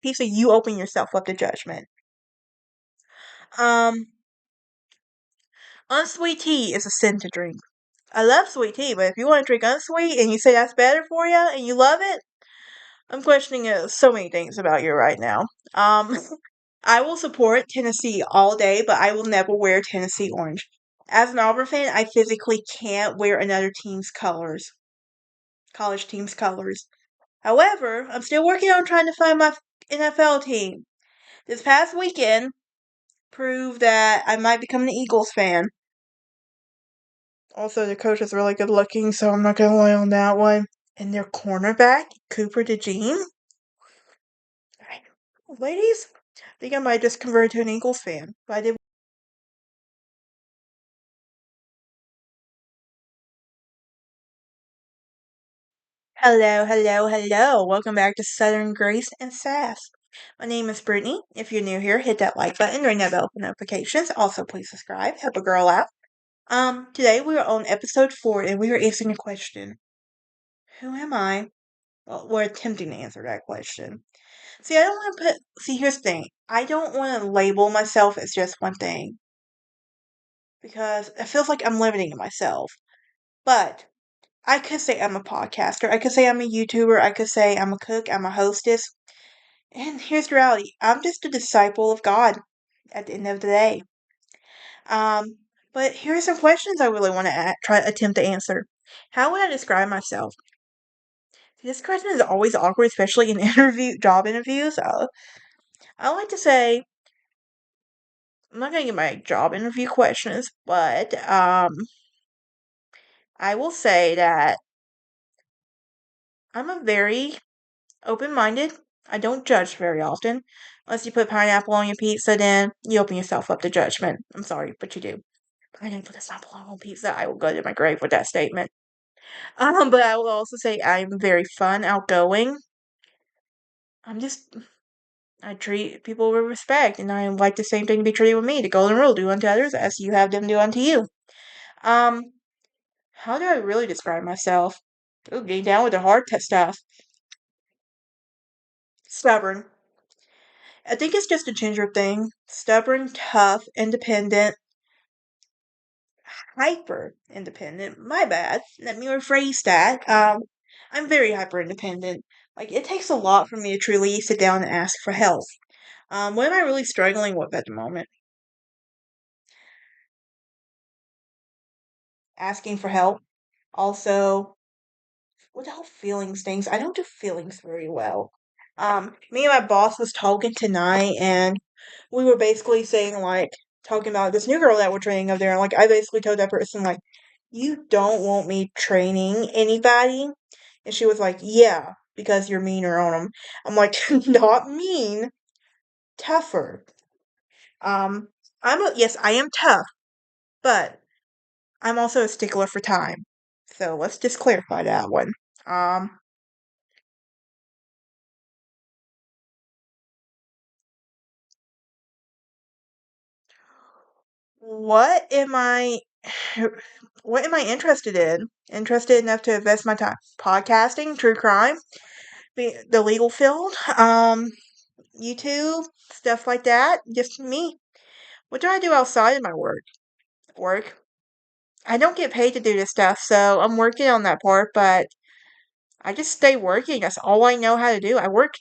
pizza, you open yourself up to judgment. Unsweet tea is a sin to drink. I love sweet tea, but if you want to drink unsweet and you say that's better for you and you love it, I'm questioning so many things about you right now. Um, I will support Tennessee all day, but I will never wear Tennessee orange. As an Auburn fan, I physically can't wear another team's colors, college team's colors. However, I'm still working on trying to find my NFL team. This past weekend proved that I might become an Eagles fan. Also, the coach is really good looking, so I'm not going to lie on that one. And their cornerback, Cooper DeJean. Ladies, I think I might just convert to an Eagles fan. But I did. Hello, hello, hello. Welcome back to Southern Grace and Sass. My name is Brittany. If you're new here, hit that like button, ring that bell for notifications. Also, please subscribe. Help a girl out. Today we are on episode 4 and we are answering a question. Who am I? Well, we're attempting to answer that question. See, I don't want to here's the thing. I don't want to label myself as just one thing because it feels like I'm limiting myself. But I could say I'm a podcaster. I could say I'm a YouTuber. I could say I'm a cook. I'm a hostess. And here's the reality. I'm just a disciple of God at the end of the day. Um, but here are some questions I really want to try attempt to answer. How would I describe myself? This question is always awkward, especially in job interviews. I like to say I'm not gonna get my job interview questions, but I will say that I'm a very open-minded. I don't judge very often. Unless you put pineapple on your pizza, then you open yourself up to judgment. I'm sorry, but you do. Pineapple does not belong on pizza. I will go to my grave with that statement. But I will also say I'm very fun, outgoing. I'm just I treat people with respect, and I like the same thing to be treated with me. The golden rule: do unto others as you have them do unto you. Um, how do I really describe myself? Ooh, getting down with the hard stuff. Stubborn. I think it's just a ginger thing. Stubborn, tough, independent, hyper independent. My bad. Let me rephrase that. I'm very hyper independent. Like, it takes a lot for me to truly sit down and ask for help. What am I really struggling with at the moment? Asking for help. Also, without feelings things, I don't do feelings very well. Me and my boss was talking tonight, and we were basically saying, like, talking about this new girl that we're training up there. And, like, I basically told that person, like, you don't want me training anybody? And she was like, yeah, because you're meaner on them. I'm like, not mean, tougher. Um, yes, I am tough, but I'm also a stickler for time. So let's just clarify that one. Um, what am I what am I interested in? Interested enough to invest my time? Podcasting, true crime, the legal field, YouTube, stuff like that. Just me. What do I do outside of my work? Work. I don't get paid to do this stuff, so I'm working on that part, but I just stay working. That's all I know how to do. I work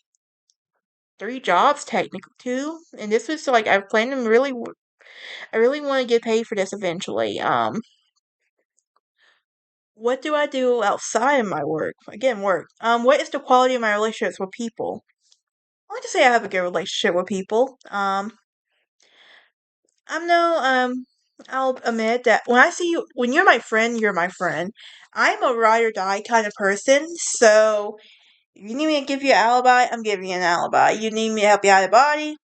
3 jobs technically too, and this was like I plan to I really want to get paid for this eventually. What do I do outside of my work? Again, work. What is the quality of my relationships with people? I like to say I have a good relationship with people. I'm no, I'll admit that when I see you, when you're my friend, you're my friend. I'm a ride or die kind of person, so if you need me to give you an alibi, I'm giving you an alibi. You need me to help you out of the body,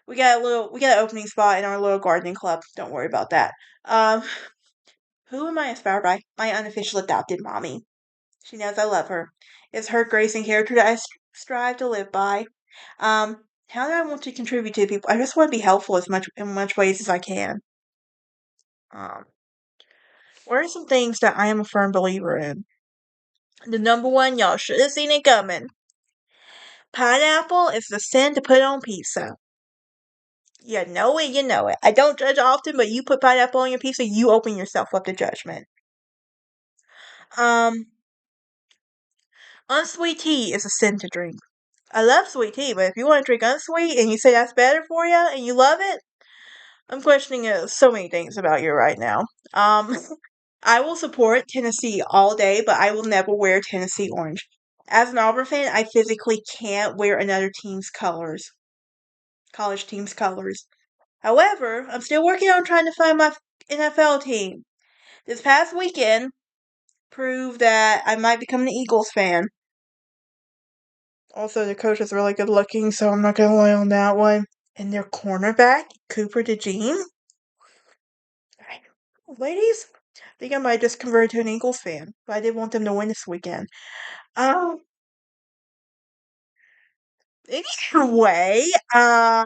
we got an opening spot in our little gardening club. Don't worry about that. Um, who am I inspired by? My unofficial adopted mommy. She knows I love her. It's her grace and character that I strive to live by. How do I want to contribute to people? I just want to be helpful as much in much ways as I can. Um, what are some things that I am a firm believer in? The number one, y'all should have seen it coming. Pineapple is the sin to put on pizza. You know it, you know it. I don't judge often, but you put pineapple on your pizza, you open yourself up to judgment. Um, Unsweet tea is a sin to drink. I love sweet tea, but if you want to drink unsweet and you say that's better for you and you love it, I'm questioning so many things about you right now. Um, I will support Tennessee all day, but I will never wear Tennessee orange. As an Auburn fan, I physically can't wear another team's colors, college team's colors. However, I'm still working on trying to find my NFL team. This past weekend proved that I might become an Eagles fan. Also, the coach is really good looking, so I'm not going to lie on that one. And their cornerback, Cooper DeJean. Ladies, I think I might just convert to an Eagles fan, but I did want them to win this weekend. Um, anyway, I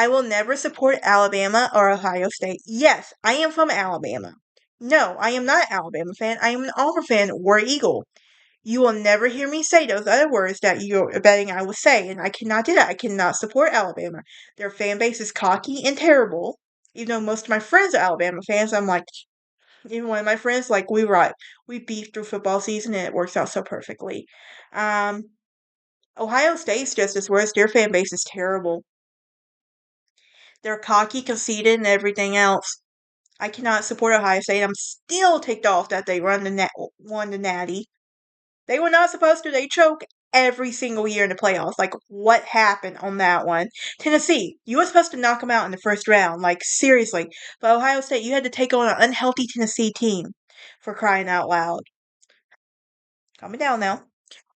will never support Alabama or Ohio State. Yes, I am from Alabama. No, I am not an Alabama fan. I am an Auburn fan or Eagle. You will never hear me say those other words that you're betting I will say, and I cannot do that. I cannot support Alabama. Their fan base is cocky and terrible. Even though most of my friends are Alabama fans, I'm like, even one of my friends, like we beef through football season, and it works out so perfectly. Um, Ohio State's just as worse. Their fan base is terrible. They're cocky, conceited, and everything else. I cannot support Ohio State. I'm still ticked off that they won the Natty. They were not supposed to. They choke every single year in the playoffs. Like, what happened on that one? Tennessee, you were supposed to knock them out in the first round. Like, seriously. But Ohio State, you had to take on an unhealthy Tennessee team for crying out loud. Calm me down now.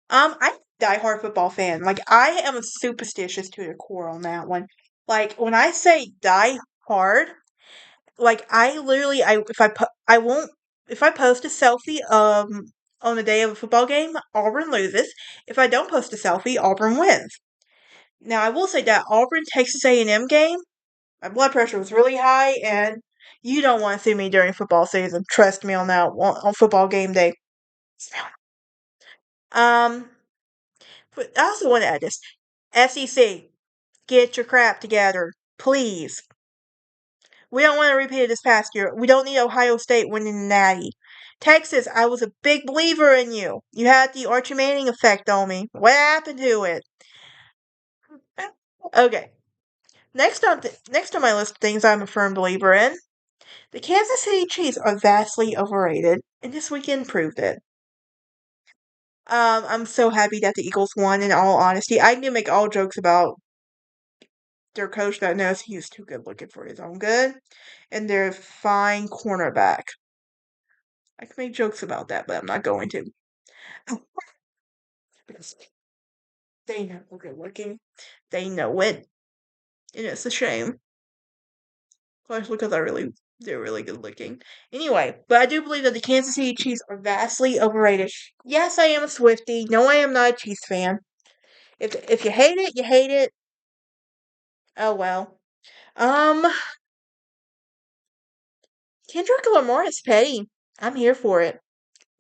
I'm a diehard football fan. Like, I am superstitious to the core on that one. Like, when I say die hard, like I literally, I if I I won't if I post a selfie on the day of a football game, Auburn loses. If I don't post a selfie, Auburn wins. Now I will say that Auburn Texas A&M game, my blood pressure was really high, and you don't want to see me during football season. Trust me on that on football game day. Um, but I also want to add this: SEC, get your crap together, please. We don't want to repeat it this past year. We don't need Ohio State winning the Natty. Texas, I was a big believer in you. You had the Archie Manning effect on me. What happened to it? Okay. Next on my list of things I'm a firm believer in, the Kansas City Chiefs are vastly overrated, and this weekend proved it. I'm so happy that the Eagles won. In all honesty, I can make all jokes about their coach that knows he was too good looking for his own good, and their fine cornerback. I can make jokes about that, but I'm not going to. Because they know we're good looking. They know it. And it's a shame. Especially because they're really good looking. Anyway, but I do believe that the Kansas City Chiefs are vastly overrated. Yes, I am a Swiftie. No, I am not a Chiefs fan. If you hate it, you hate it. Oh well. Um, Kendrick Lamar is petty. I'm here for it.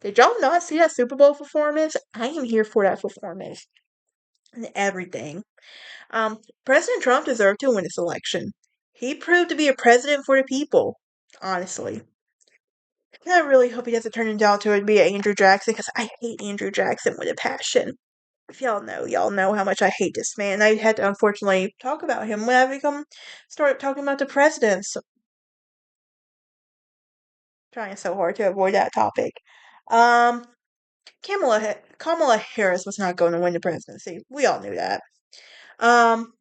Did y'all not see that Super Bowl performance? I am here for that performance and everything. President Trump deserved to win this election. He proved to be a president for the people, honestly. And I really hope he doesn't turn into to be Andrew Jackson because I hate Andrew Jackson with a passion. If y'all know how much I hate this man. I had to unfortunately talk about him when I started talking about the presidents. Trying so hard to avoid that topic. Um, Kamala Harris was not going to win the presidency. We all knew that. Um,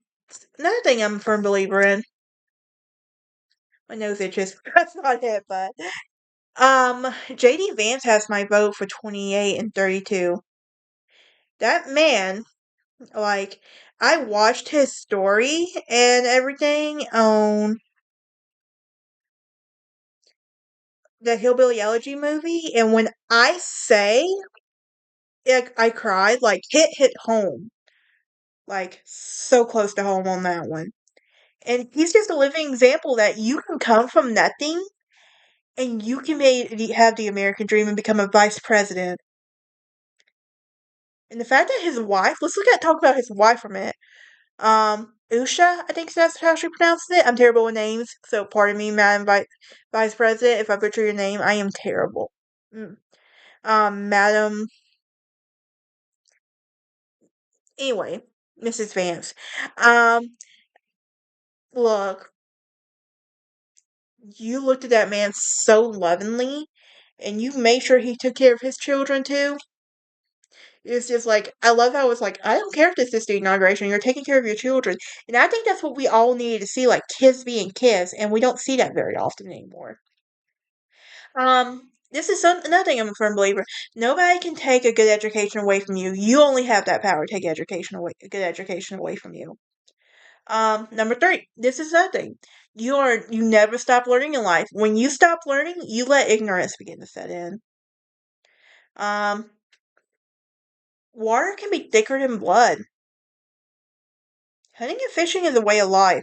Another thing I'm a firm believer in. My nose itches. That's not it, but JD Vance has my vote for 28 and 32. That man, like, I watched his story and everything on the Hillbilly Elegy movie, and when I say I cried, like, hit home. Like, so close to home on that one. And he's just a living example that you can come from nothing and you can have the American dream and become a vice president. And the fact that his wife, talk about his wife for a minute. Usha, I think that's how she pronounces it. I'm terrible with names, so pardon me, Madam Vice President, if I butcher your name. I am terrible. Mm. Madam. Anyway, Mrs. Vance. Um, look, you looked at that man so lovingly, and you made sure he took care of his children too. It's just like I love how it's like I don't care if this is the inauguration. You're taking care of your children, and I think that's what we all needed to see, like kids being kids, and we don't see that very often anymore. This is another thing I'm a firm believer. Nobody can take a good education away from you. You only have that power to take a good education away from you. Number three, this is another thing. You never stop learning in life. When you stop learning, you let ignorance begin to set in. Um, Water can be thicker than blood. Hunting and fishing is a way of life.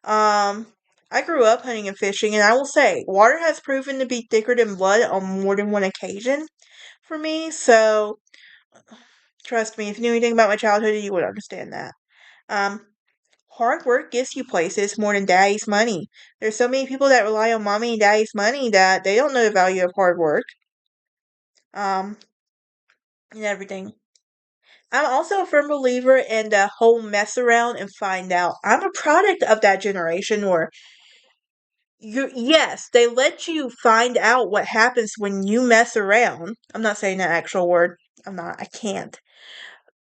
Um, I grew up hunting and fishing, and I will say, water has proven to be thicker than blood on more than one occasion for me. So, trust me, if you knew anything about my childhood, you would understand that. Um, Hard work gets you places more than daddy's money. There's so many people that rely on mommy and daddy's money that they don't know the value of hard work. Um, and everything. I'm also a firm believer in the whole mess around and find out. I'm a product of that generation where yes, they let you find out what happens when you mess around. I'm not saying that actual word. I can't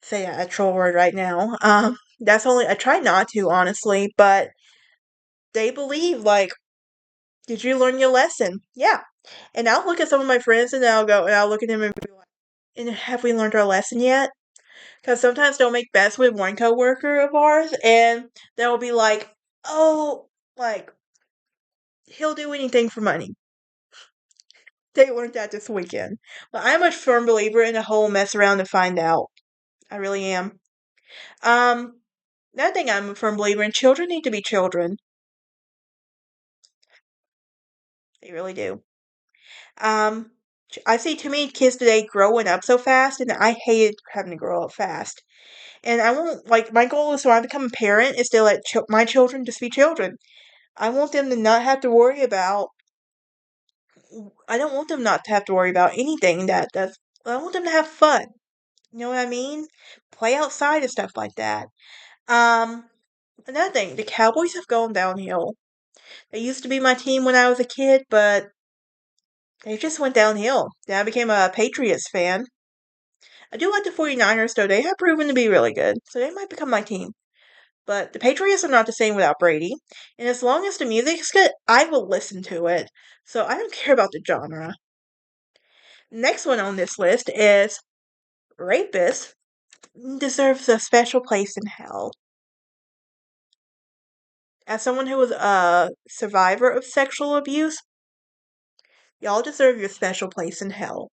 say that actual word right now. That's only, I try not to, honestly, but they believe, like, did you learn your lesson? Yeah. And I'll look at some of my friends and I'll look at them and be like, and have we learned our lesson yet? Because sometimes they'll make bets with one coworker of ours and they'll be like, oh, like, he'll do anything for money. They learned that this weekend. But I'm a firm believer in the whole mess around to find out. I really am. Um, Another thing I'm a firm believer in, children need to be children. They really do. Um, I see too many kids today growing up so fast, and I hated having to grow up fast. And I won't, like, my goal is when I become a parent is to let my children just be children. I want them to not have to worry about, I don't want them not to have to worry about anything I want them to have fun. You know what I mean? Play outside and stuff like that. Um, Another thing, the Cowboys have gone downhill. They used to be my team when I was a kid, but they just went downhill. Then I became a Patriots fan. I do like the 49ers, though. They have proven to be really good, so they might become my team. But the Patriots are not the same without Brady. And as long as the music's good, I will listen to it. So I don't care about the genre. Next one on this list is Rapist deserves a special place in hell. As someone who was a survivor of sexual abuse, y'all deserve your special place in hell.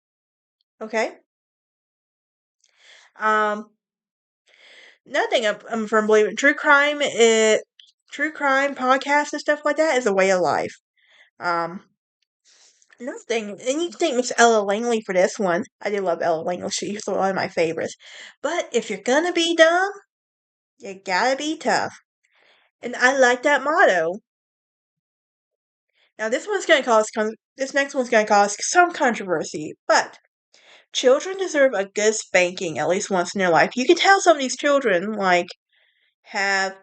Okay? Um, Nothing I'm a firm believer. True crime podcasts and stuff like that is a way of life. Um, Another thing, and you can thank Miss Ella Langley for this one. I do love Ella Langley. She's one of my favorites. But if you're gonna be dumb, you gotta be tough. And I like that motto. Now this next one's gonna cause some controversy, but children deserve a good spanking at least once in their life. You can tell some of these children like have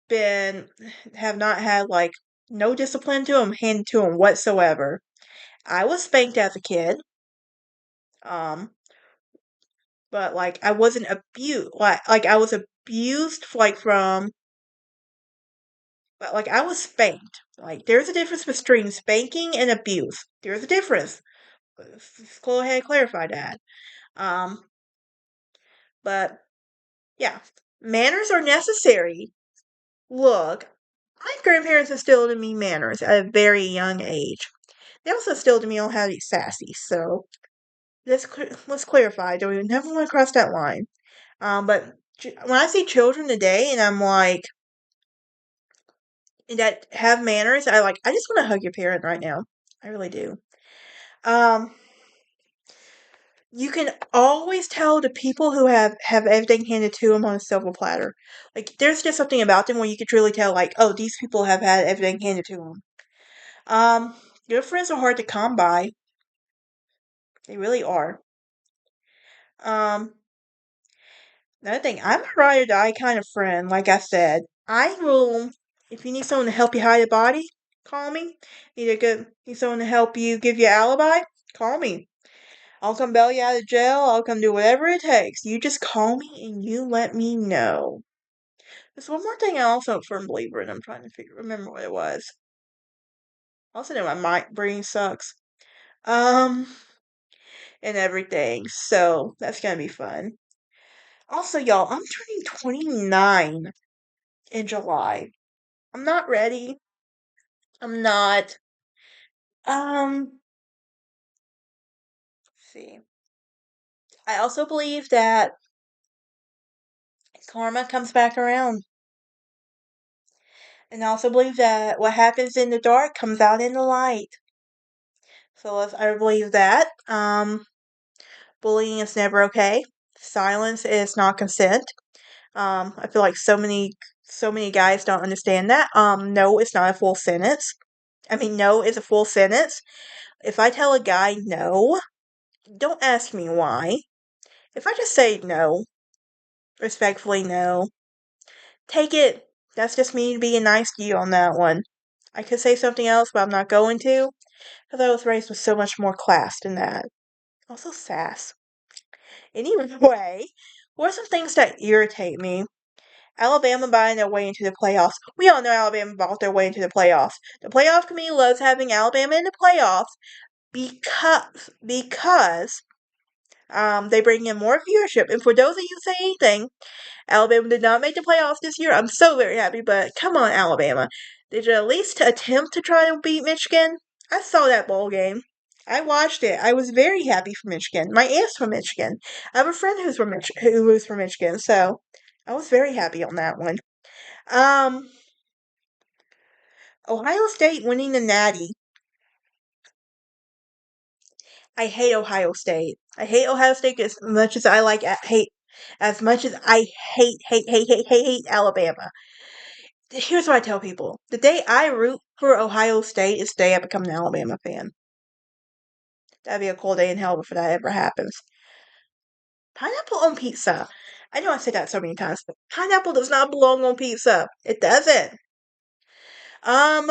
been have not had like no discipline to them handed to them whatsoever. I was spanked as a kid, um, but like I wasn't abused. Like I was abused like from, but like I was spanked. Like there's a difference between spanking and abuse. There's a difference. Let's go ahead and clarify that. Um, but yeah, manners are necessary. Look, my grandparents instilled in me manners at a very young age. They also instilled in me on how to be sassy. So let's clarify. Do we never want to cross that line? But when I see children today, and I'm like that have manners, I just want to hug your parent right now. I really do. Um, You can always tell the people who have everything handed to them on a silver platter. Like, there's just something about them where you could really tell, like, oh, these people have had everything handed to them. Good friends are hard to come by. They really are. Um, Another thing, I'm a ride or die kind of friend. Like I said, I will. If you need someone to help you hide a body, call me. Need someone to help you give you an alibi, call me. I'll come bail you out of jail. I'll come do whatever it takes. You just call me and you let me know. There's one more thing I also firm believer in. I'm trying to remember what it was. I also know my brain sucks. Um, and everything. So that's gonna be fun. Also, y'all, I'm turning 29 in July. I'm not ready. I'm not. Let's see. I also believe that karma comes back around. And I also believe that what happens in the dark comes out in the light. So I believe that. Bullying is never okay. Silence is not consent. I feel like so many guys don't understand that. No, it's not a full sentence. I mean, no is a full sentence. If I tell a guy no, don't ask me why. If I just say no, respectfully no, take it. That's just me being nice to you on that one. I could say something else, but I'm not going to, because I was raised with so much more class than that. Also, sass. Anyway, what are some things that irritate me? Alabama buying their way into the playoffs. We all know Alabama bought their way into the playoffs. The playoff committee loves having Alabama in the playoffs because they bring in more viewership. And for those of you who say anything, Alabama did not make the playoffs this year. I'm so very happy, but come on, Alabama. Did you at least attempt to try to beat Michigan? I saw that bowl game. I watched it. I was very happy for Michigan. My aunt's from Michigan. I have a friend who was from Michigan, so I was very happy on that one. Um, Ohio State winning the Natty. I hate Ohio State. I hate Ohio State as much as I as much as I hate Alabama. Here's what I tell people: the day I root for Ohio State is the day I become an Alabama fan. That'd be a cold day in hell if that ever happens. Pineapple on pizza. I know I said that so many times, but pineapple does not belong on pizza. It doesn't. Um,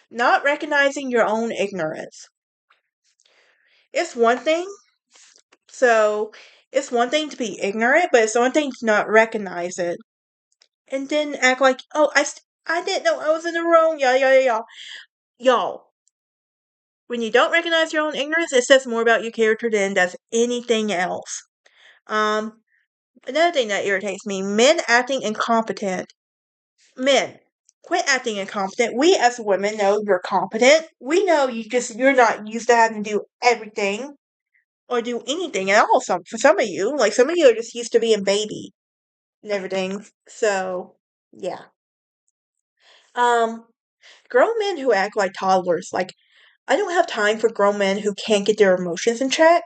Not recognizing your own ignorance. It's one thing. So it's one thing to be ignorant, but it's one thing to not recognize it and then act like, oh, I didn't know I was in the wrong. Y'all. When you don't recognize your own ignorance, it says more about your character than does anything else. Um, Another thing that irritates me: men acting incompetent. Men, quit acting incompetent. We as women know you're competent. We know you're not used to having to do everything or do anything at all. For some of you, like some of you are just used to being baby and everything. So yeah. Um, Grown men who act like toddlers. Like, I don't have time for grown men who can't get their emotions in check.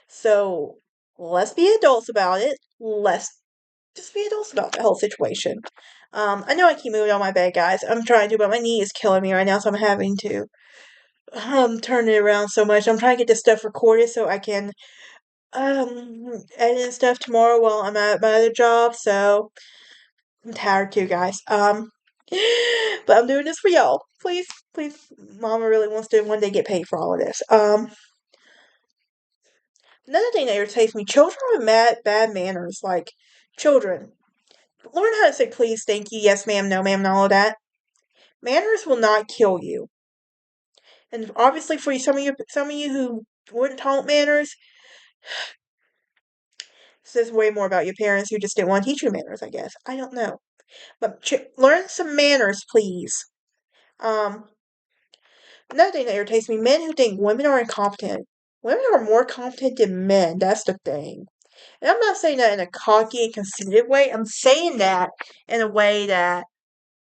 So let's be adults about it. Let's just be adults about the whole situation. I know I keep moving on my bed, guys. I'm trying to, but my knee is killing me right now, so I'm having to turn it around so much. I'm trying to get this stuff recorded so I can edit stuff tomorrow while I'm at my other job. So I'm tired too, guys. But I'm doing this for y'all. Please, please, Mama really wants to one day get paid for all of this. Another thing that irritates me: children with bad manners. Like, children, learn how to say please, thank you, yes, ma'am, no, ma'am, and all of that. Manners will not kill you. And obviously, for some of you who weren't taught manners, says way more about your parents who just didn't want to teach you manners. I guess I don't know, but learn some manners, please. Um, Another thing that irritates me: men who think women are incompetent. Women are more competent than men. That's the thing. And I'm not saying that in a cocky and conceited way. I'm saying that in a way that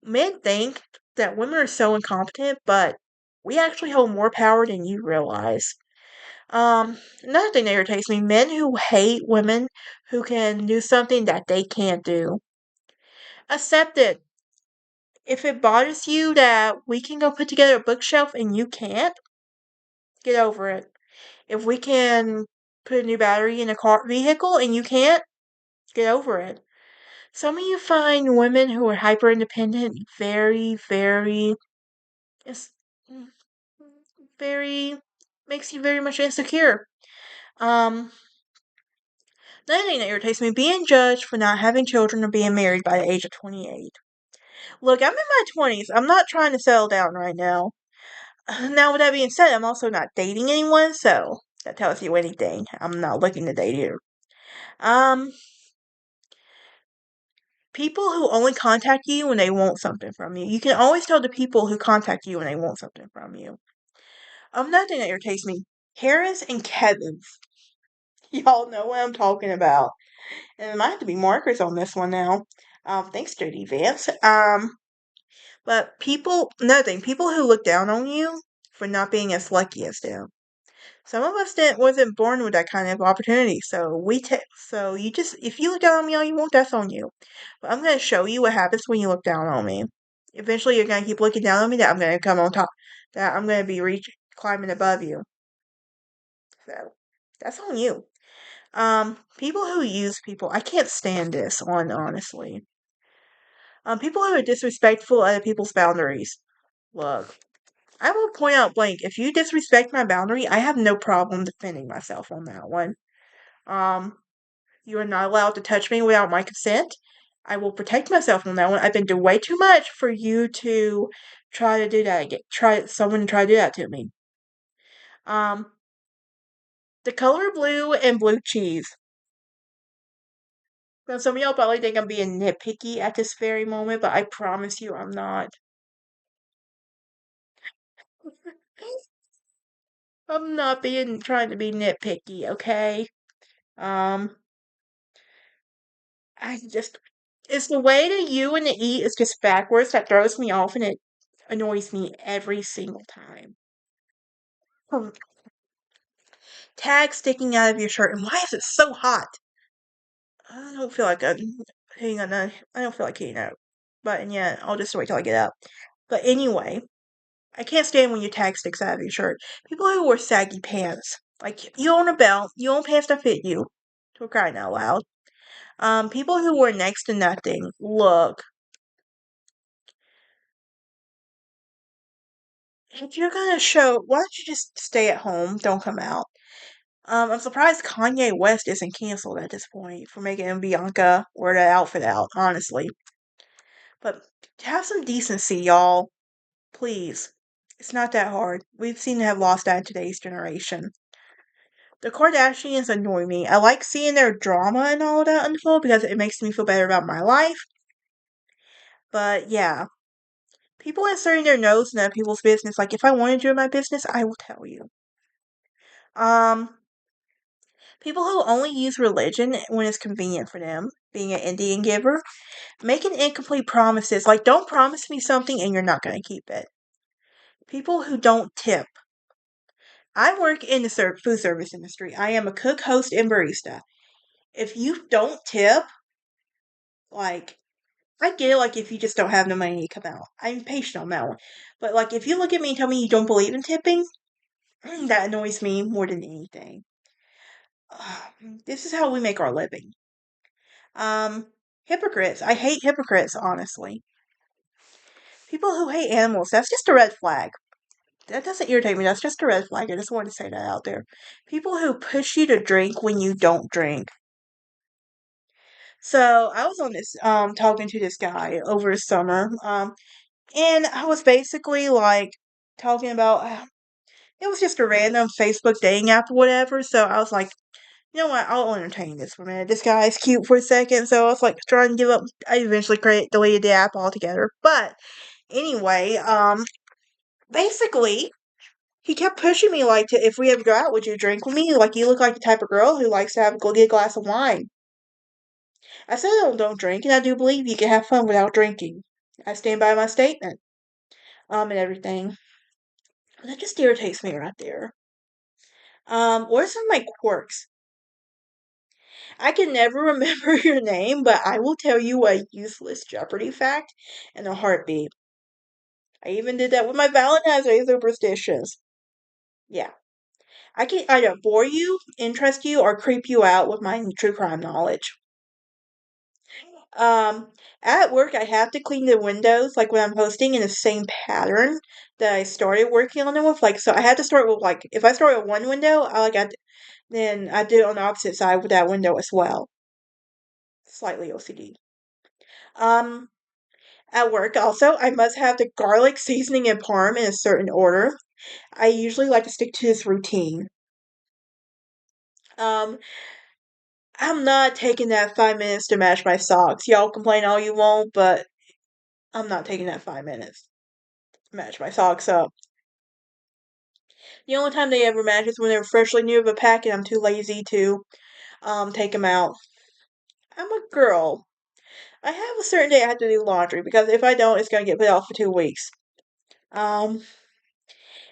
men think that women are so incompetent, but we actually hold more power than you realize. Another thing that irritates me, men who hate women who can do something that they can't do. Accept it. If it bothers you that we can go put together a bookshelf and you can't, get over it. If we can put a new battery in a car vehicle and you can't, get over it. Some of you find women who are hyper independent very, very, it's very, makes you very much insecure. Um, Another thing that irritates me, being judged for not having children or being married by the age of 28. Look, I'm in my 20s. I'm not trying to settle down right now. Now, with that being said, I'm also not dating anyone, so that tells you anything. I'm not looking to date here. Um, People who only contact you when they want something from you. You can always tell the people who contact you when they want something from you. Another thing that irritates me, Harris and Kevin's. Y'all know what I'm talking about. And there might have to be markers on this one now. Thanks, JD Vance. But another thing, people who look down on you for not being as lucky as them. Some of us wasn't born with that kind of opportunity, so you just if you look down on me all you want, that's on you. But I'm gonna show you what happens when you look down on me. Eventually, you're gonna keep looking down on me. That I'm gonna come on top. That I'm gonna be climbing above you. So that's on you. People who use people, I can't stand this one honestly. People who are disrespectful of other people's boundaries. Look, I will point out blank, if you disrespect my boundary, I have no problem defending myself on that one. Um, you are not allowed to touch me without my consent. I will protect myself on that one. I've been doing way too much for you to try to do that again. Someone to try to do that to me. Um, the color blue and blue cheese. Now, some of y'all probably think I'm being nitpicky at this very moment, but I promise you I'm not. I'm not trying to be nitpicky, okay? Um, I just it's the way the U and the E is just backwards that throws me off and it annoys me every single time. Um, Tag sticking out of your shirt, and why is it so hot? I don't feel like hitting on a, I don't feel like hitting a button yet. I'll just wait till I get up. But anyway, I can't stand when your tag sticks out of your shirt. People who wear saggy pants, like you own a belt, you own pants that fit you. To crying out loud. People who wear next to nothing. Look, if you're gonna show, why don't you just stay at home? Don't come out. I'm surprised Kanye West isn't canceled at this point for making Bianca wear that outfit out, honestly. But have some decency, y'all. Please. It's not that hard. We've seen to have lost that in today's generation. The Kardashians annoy me. I like seeing their drama and all of that unfold because it makes me feel better about my life. But yeah, people inserting their nose in other people's business. Like if I wanted you in my business, I will tell you. Um, People who only use religion when it's convenient for them, being an Indian giver, making incomplete promises, like don't promise me something and you're not going to keep it. People who don't tip. I work in the food service industry. I am a cook, host, and barista. If you don't tip, like, I get it, like, if you just don't have no money to come out. I'm patient on that one. But, like, if you look at me and tell me you don't believe in tipping, that annoys me more than anything. This is how we make our living. Hypocrites. I hate hypocrites, honestly. People who hate animals, that's just a red flag. That doesn't irritate me, that's just a red flag. I just wanted to say that out there. People who push you to drink when you don't drink. So I was on this talking to this guy over the summer. And I was basically like talking about it was just a random Facebook dating app or whatever. So I was like, you know what, I'll entertain this for a minute. This guy's cute for a second, so I was like trying to give up. I eventually deleted the app altogether. But anyway, basically he kept pushing me like to if we ever go out, would you drink with me? Like you look like the type of girl who likes to get a glass of wine. I said I don't drink, and I do believe you can have fun without drinking. I stand by my statement. And everything. That just irritates me right there. What are some of my quirks? I can never remember your name, but I will tell you a useless Jeopardy fact in a heartbeat. I even did that with my Valentine's Day superstitions. Yeah. I can either bore you, interest you, or creep you out with my true crime knowledge. Um, at work, I have to clean the windows, like when I'm hosting, in the same pattern that I started working on them with. Like, so I had to start with like, if I start with one window, then I do it on the opposite side with that window as well. Slightly OCD. Um, at work, also, I must have the garlic seasoning and parm in a certain order. I usually like to stick to this routine. Um, I'm not taking that 5 minutes to match my socks. Y'all complain all you want, but I'm not taking that 5 minutes to match my socks up. The only time they ever match is when they're freshly new of a pack and I'm too lazy to take them out. I'm a girl. I have a certain day I have to do laundry because if I don't, it's gonna get put off for 2 weeks. Um,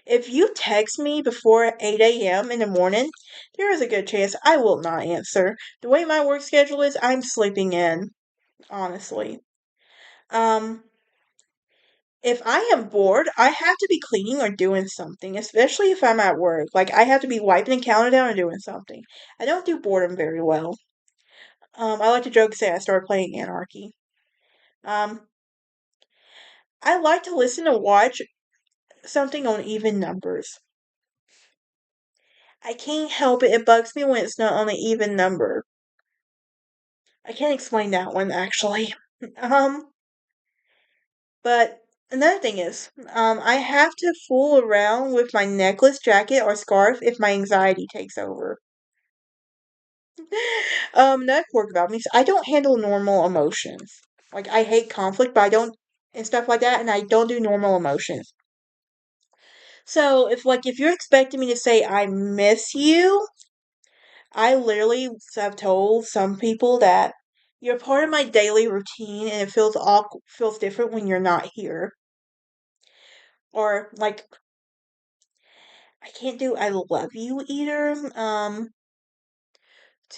if you text me before 8 a.m. in the morning, there is a good chance I will not answer. The way my work schedule is, I'm sleeping in, honestly. Um, if I am bored, I have to be cleaning or doing something, especially if I'm at work. Like, I have to be wiping the counter down or doing something. I don't do boredom very well. I like to joke and say I started playing Anarchy. Um, I like to listen to watch something on even numbers. I can't help it. It bugs me when it's not on an even number. I can't explain that one actually. Um, but another thing is, I have to fool around with my necklace, jacket, or scarf if my anxiety takes over. Another quirk about me is I don't handle normal emotions. Like I hate conflict, but I don't and stuff like that, and I don't do normal emotions. So if you're expecting me to say I miss you, I literally have told some people that you're part of my daily routine and it feels different when you're not here. Or like I can't do I love you either.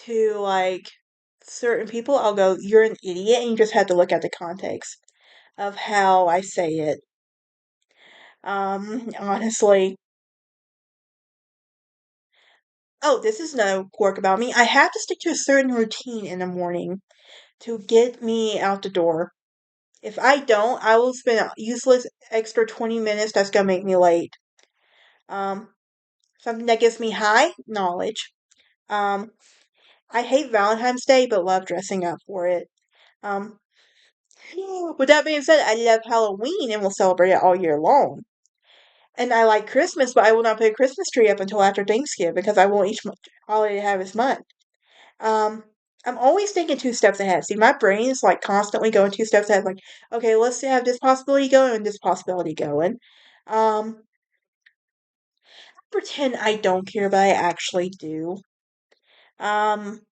To like certain people I'll go, you're an idiot and you just have to look at the context of how I say it. Honestly. Oh, this is no quirk about me. I have to stick to a certain routine in the morning to get me out the door. If I don't, I will spend a useless extra 20 minutes that's gonna make me late. Um, Something that gives me high knowledge. Um, I hate Valentine's Day, but love dressing up for it. Um, with that being said, I love Halloween and will celebrate it all year long. And I like Christmas, but I will not put a Christmas tree up until after Thanksgiving because I want each holiday to have its month. Um, I'm always thinking 2 steps ahead. See, my brain is like constantly going 2 steps ahead. Like, okay, let's have this possibility going and this possibility going. Um, Pretend I don't care, but I actually do. Um,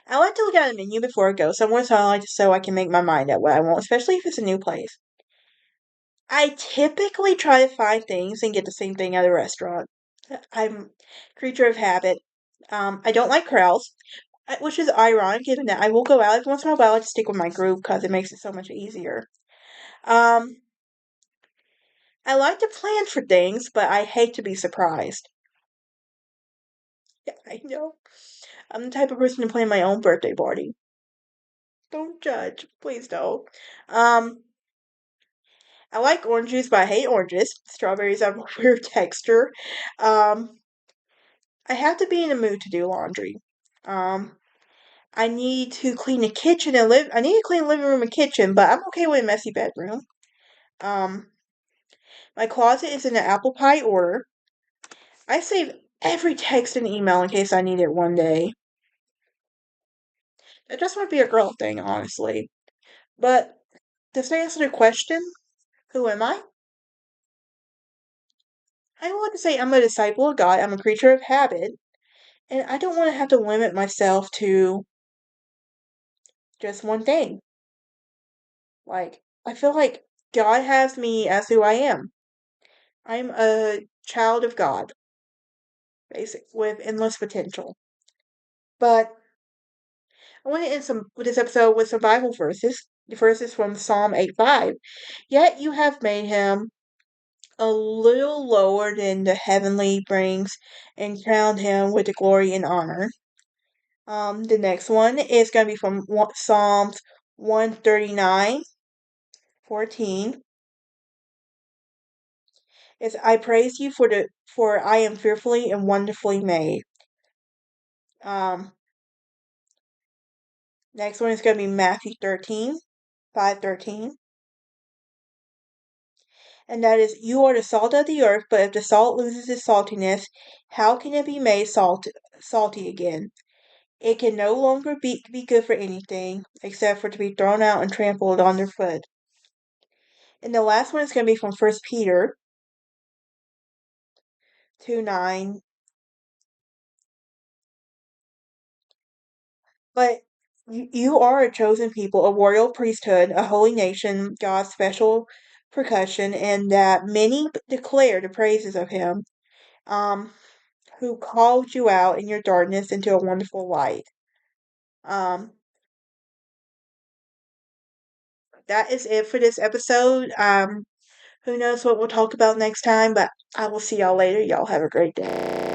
I like to look at a menu before I go somewhere, so I can make my mind up what I want, especially if it's a new place. I typically try to find things and get the same thing at a restaurant. I'm a creature of habit. I don't like crowds, which is ironic given that I will go out every once in a while, but I like to stick with my group because it makes it so much easier. Um, I like to plan for things, but I hate to be surprised. Yeah, I know. I'm the type of person to plan my own birthday party. Don't judge. Please don't. Um, I like orange juice, but I hate oranges. Strawberries have a weird texture. Um, I have to be in the mood to do laundry. Um, I need to clean the kitchen and live. I need to clean the living room and kitchen, but I'm okay with a messy bedroom. Um, my closet is in the apple pie order. I save every text and email in case I need it one day. That just might be a girl thing, honestly. But does that answer the question? Who am I? I want to say I'm a disciple of God. I'm a creature of habit, and I don't want to have to limit myself to just one thing. Like, I feel like God has me as who I am. I'm a child of God. basic with endless potential. But I want to end this episode with some Bible verses. The first is from Psalm 8:5. Yet you have made him a little lower than the heavenly brings and crowned him with the glory and honor. The next one is going to be from Psalms 139:14. Is I praise you for I am fearfully and wonderfully made. Um, Next one is going to be Matthew 13:5-13. And that is, you are the salt of the earth, but if the salt loses its saltiness, how can it be made salty again? It can no longer be good for anything except for to be thrown out and trampled underfoot. And the last one is going to be from 1 Peter 2:9. But you are a chosen people, a royal priesthood, a holy nation, God's special percussion, and that many declare the praises of him, um, who called you out in your darkness into a wonderful light. Um, that is it for this episode. Who knows what we'll talk about next time, but I will see y'all later. Y'all have a great day.